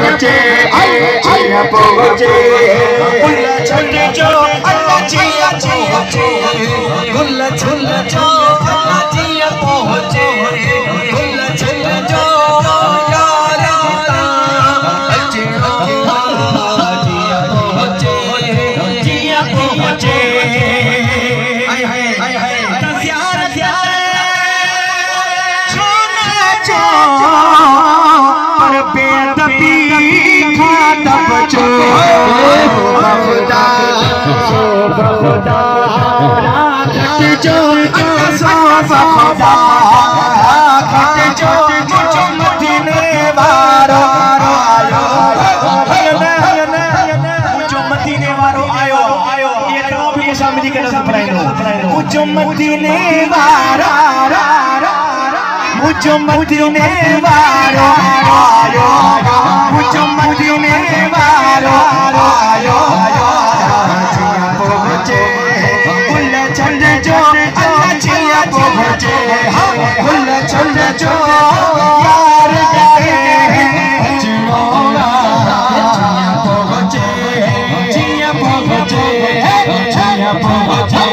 पहुँचे जिया पहुँचे गुल छुल जो अल्लाह जिया पहुँचे गुल छुल जो अल्लाह जिया पहुँचे गुल छुल जो यार जिया पहुँचे जिया पहुँचे मदीने वारा मुझो मदीने वारो आयो मुझो मदीने वारो आयो जिया पहुँचे गुल छंद जो अल्लाह जिया पहुँचे गुल छंद जो यार गए जिया पहुँचे जिया पहुँचे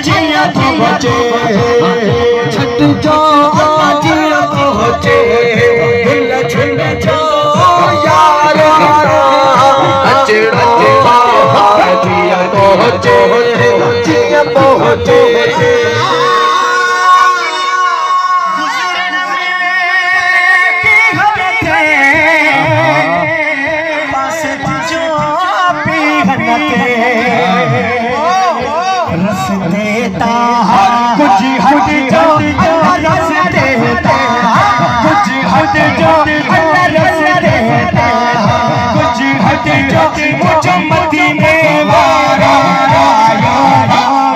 जिया पहुँचे छठ जो जिया पहुँचे गुल छंद जो यार अचड़ा जिया पहुँचे जिया पहुँचे रस देता कुछ हट जो रस देता कुछ हट जो रस देता कुछ हट जो मुझो मदीने वारो आयो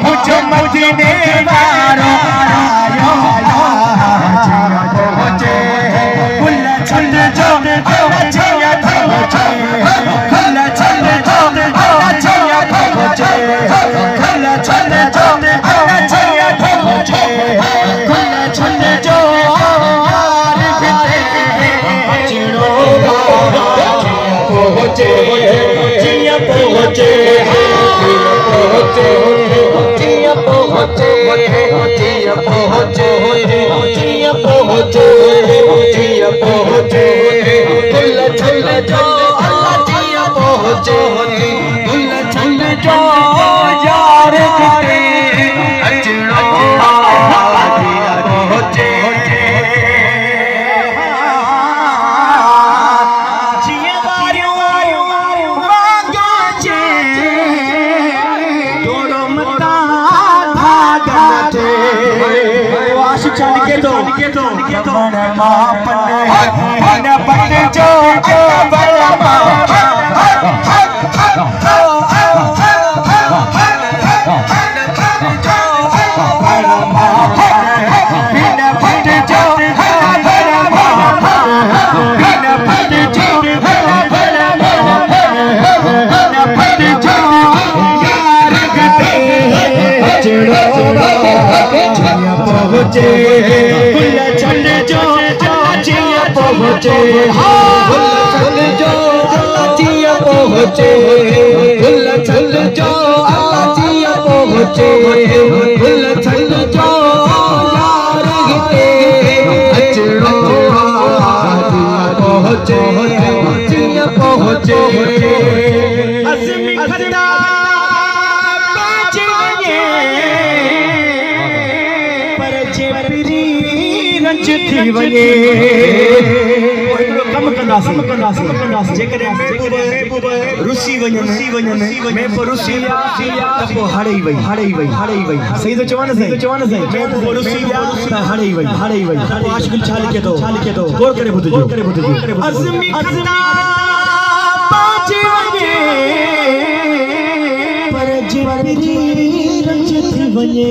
मुझो मदीने वारो आयो जिया पहुँचे गुल छंद जो जिया पहुँचे गुल छंद जो जिया पहुँचे गुल छंद जो जिया पहुँचे गुल छंद जो यार चिड़ो पहुँचे जिया पहुँचे जिया पहुँचे जिया पहुँचे जिया पहुँचे जिया पहुँचे गुल छंद जो अल्लाह जिया पहुँचे गुल छंद जो यार गए अचड़ो जिया पहुँचे जिया वारियो वागा चे तोरो मता भागा चे आशिक चल के तो मन मापन मन पट जो बड़ा पहुँचे गुल छंद जो जिया पहुँचे गुल छंद जो जिया पहुँचे गुल छंद जो जिया पहुँचे गुल छंद जो यार गए अचड़ो पहुँचे जिया पहुँचे अज़मी खड़ा थी वने कम कंदासी जेकरे महबूब रुसी वने मैं पर रुसी तो हड़ई वई सही तो चवान से महबूब रुसी हड़ई वई आशिक छाल के दो गौर करे बुझो अज़मी खड़ा पाचे वने पर जेपरी रंज थी वने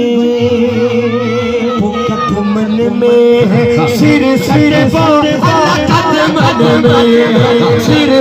मन में सिर मन में सिर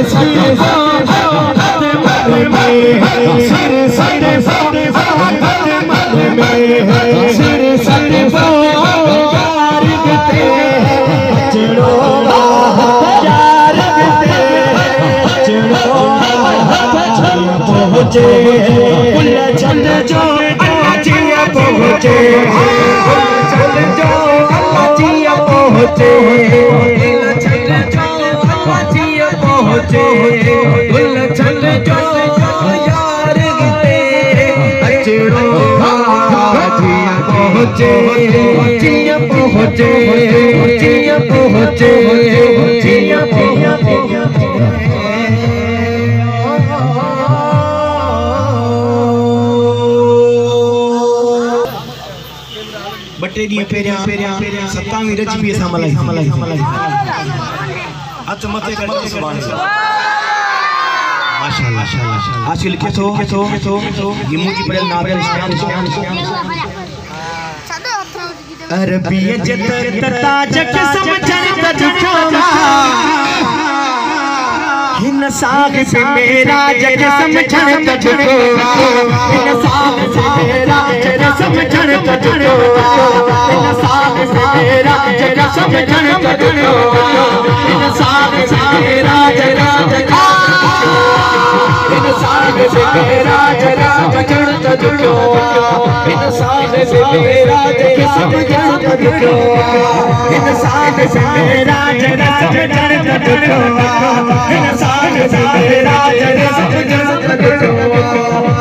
बटे दी पेरिया 27 रजबी असा मलाई हथ मथे कर सुभान अल्लाह माशाअल्लाह आशिल के तो ये मुझे बड़े नादर अरबी जत ताज के समझन तुझो हिन साग पे मेरा जग समझन तुझो हिन साग पे मेरा जग समझन तुझो हिन साग पे मेरा जग समझन तुझो हिन साग पे मेरा जग हिन साग पे मेरा जग समझन तुझो हिन साग पे मेरा जग समझन तुझो हिन साग पे मेरा जग समझन तुझो हिन साग से मेरा जग समझन तुझो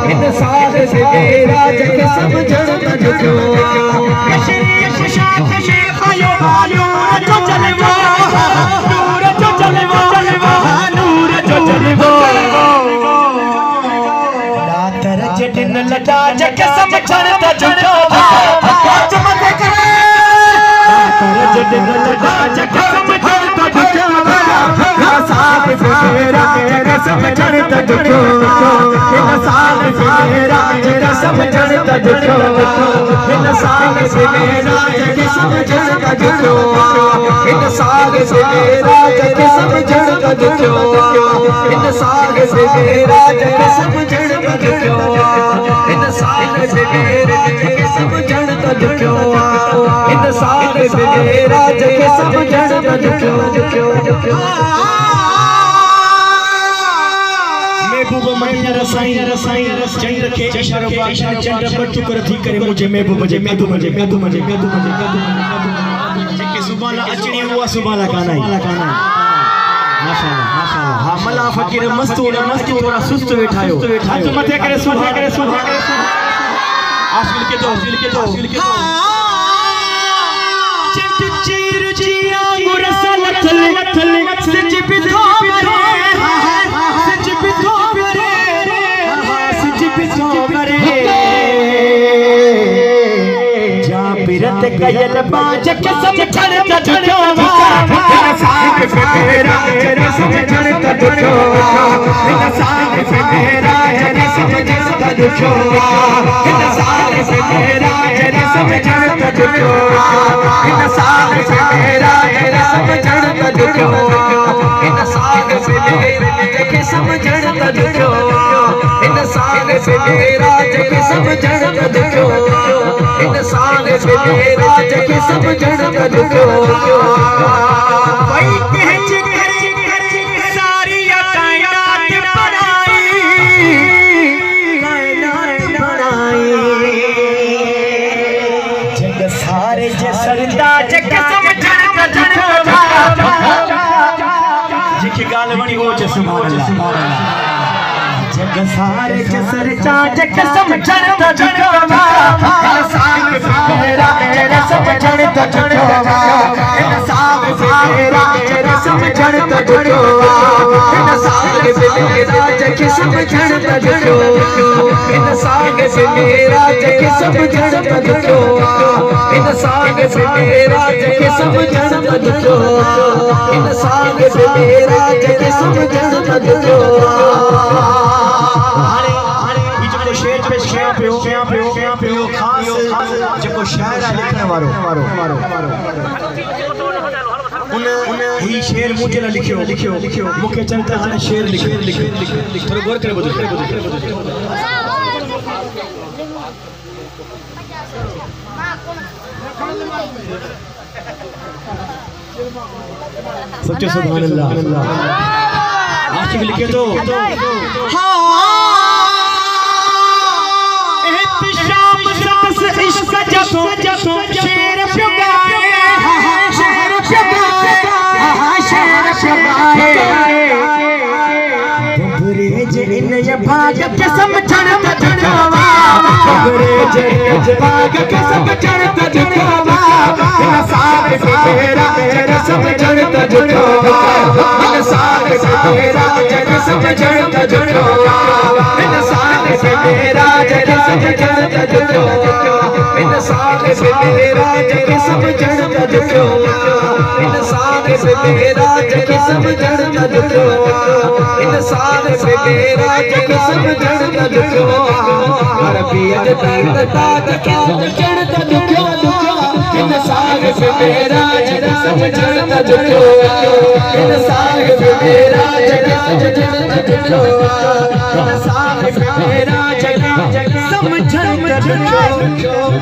हिन साग से मेरा जग समझन तुझो शरीफ शाख शेख आयो नूर जो चलवो नूर जो चलवो नूर जो चलवो दातर जटिन लटा जग समझन तुझो आज मत करे दातर जटिन लटा जग समझन तुझो साग से मेरा जग समझन तुझो हिन साग से मेरा जग समझन तुझो हिन साग से मेरा जग समझन तुझो हिन साग से मेरा जग समझन तुझो हिन साग से मेरा जग समझन तुझो हिन साग से मेरा जग समझन तुझो हिन साग से मेरा जग समझन तुझो महबूब महीना रसाई चंद्र के इशारों पर चंद्र पर टुकड़ थी करे मुझे महबूब मुझे जेके सुभान अचणी हुआ सुभान काना माशाअल्लाह हां मला फकीर मस्त थोड़ा सुस्त वेठायो हाथ मथे करे सुभान आशिल के दो चिट चीर जिया मुरसल थल सच बिधो मरे सच बिधो मरे जा बिरत कयल बाज के समझन तुझो साग पे मेरा जग समझन तुझो हिन साग पे मेरा जग समझन तुझो हिन साग पे मेरा जग समझन तुझो हिन साग पे मेरा जग समझन तुझो हिन साग पे मेरा जग समझन तुझो हिन साग पे मेरा जग समझन तुझो हिन साग पे मेरा जग समझन तुझो भाई कहज सारी कायनात बनाई जग सारे सरदा जग समझन तुझो जेकी गाल बणी हो सुभान अल्लाह जग सारे सरदा जग समझन तुझो हिन साग पे मेरा जग समझन तुझो हिन साग पे मेरा जग समझन तुझो हिन साग पे मेरा जग समझन तुझो हिन साग पे मेरा जग समझन तुझो हिन साग पे मेरा जग समझन तुझो हिन साग पे मेरा जग समझन तुझो शेर पियो खास जेको शायर लिखण वारो उन ही शेर मुझे ना लिखियो मुखे चलता हाने शेर लिखियो थोड़ा गौर करे बुजुर्ग सच्चे सुभान अल्लाह आशिक लिखे तो एहतिशाम सबस इश्क जब शेर प्याए शेर प्याए अंग्रेज इन ये भाग के समझण तजवा अंग्रेज भाग के समझण तजवा इंसान तेरा समझण तजवा इंसान तेरा समझण तजवा इंसान तेरा समझण तजवा इंसान तेरा समझण तजवा इंसान तेरा समझण तजवा इंसान तेरा समझण तजवा अरबियत तक ताज के समझण तजवा इंसान तेरा समझण तजवा इंसान तेरा समझण तजवा इंसान तेरा समझण तजवा